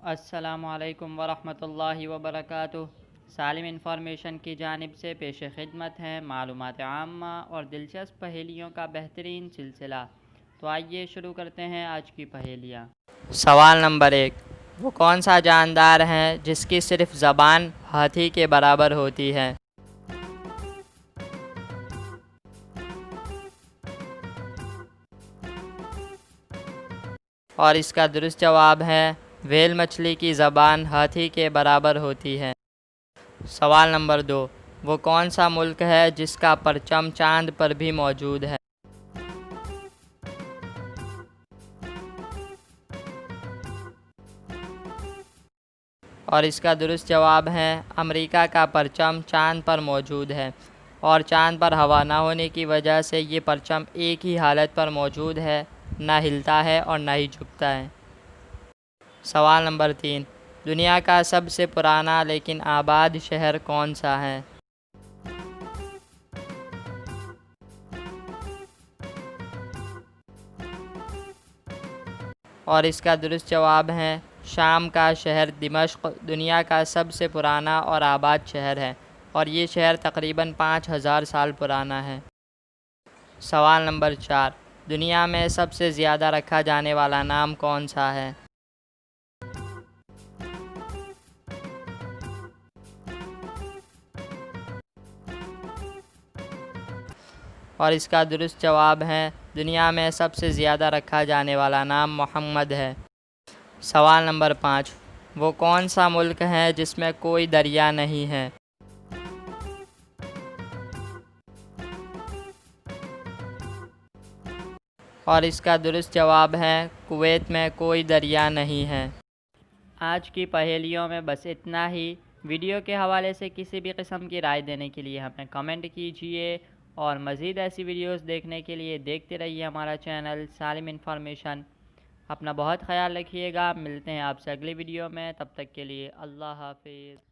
السلام علیکم ورحمۃ اللہ وبرکاتہ۔ سالم انفارمیشن کی جانب سے پیش خدمت ہے معلومات عامہ اور دلچسپ پہیلیوں کا بہترین سلسلہ۔ تو آئیے شروع کرتے ہیں آج کی پہیلیاں۔ سوال نمبر 1، وہ کون سا جاندار ہے جس کی صرف زبان ہاتھی کے برابر ہوتی ہے؟ اور اس کا درست جواب ہے ویل مچھلی کی زبان ہاتھی کے برابر ہوتی ہے۔ سوال نمبر 2، وہ کون سا ملک ہے جس کا پرچم چاند پر بھی موجود ہے؟ اور اس کا درست جواب ہے امریکہ کا پرچم چاند پر موجود ہے، اور چاند پر ہوا نہ ہونے کی وجہ سے یہ پرچم ایک ہی حالت پر موجود ہے، نہ ہلتا ہے اور نہ ہی جھکتا ہے۔ سوال نمبر 3، دنیا کا سب سے پرانا لیکن آباد شہر کون سا ہے؟ اور اس کا درست جواب ہے شام کا شہر دمشق دنیا کا سب سے پرانا اور آباد شہر ہے، اور یہ شہر تقریباً 5000 سال پرانا ہے۔ سوال نمبر 4، دنیا میں سب سے زیادہ رکھا جانے والا نام کون سا ہے؟ اور اس کا درست جواب ہے دنیا میں سب سے زیادہ رکھا جانے والا نام محمد ہے۔ سوال نمبر 5، وہ کون سا ملک ہے جس میں کوئی دریا نہیں ہے؟ اور اس کا درست جواب ہے کویت میں کوئی دریا نہیں ہے۔ آج کی پہیلیوں میں بس اتنا ہی۔ ویڈیو کے حوالے سے کسی بھی قسم کی رائے دینے کے لیے ہمیں کمنٹ کیجیے، اور مزید ایسی ویڈیوز دیکھنے کے لیے دیکھتے رہیے ہمارا چینل سالم انفارمیشن۔ اپنا بہت خیال رکھیے گا، ملتے ہیں آپ سے اگلی ویڈیو میں، تب تک کے لیے اللہ حافظ۔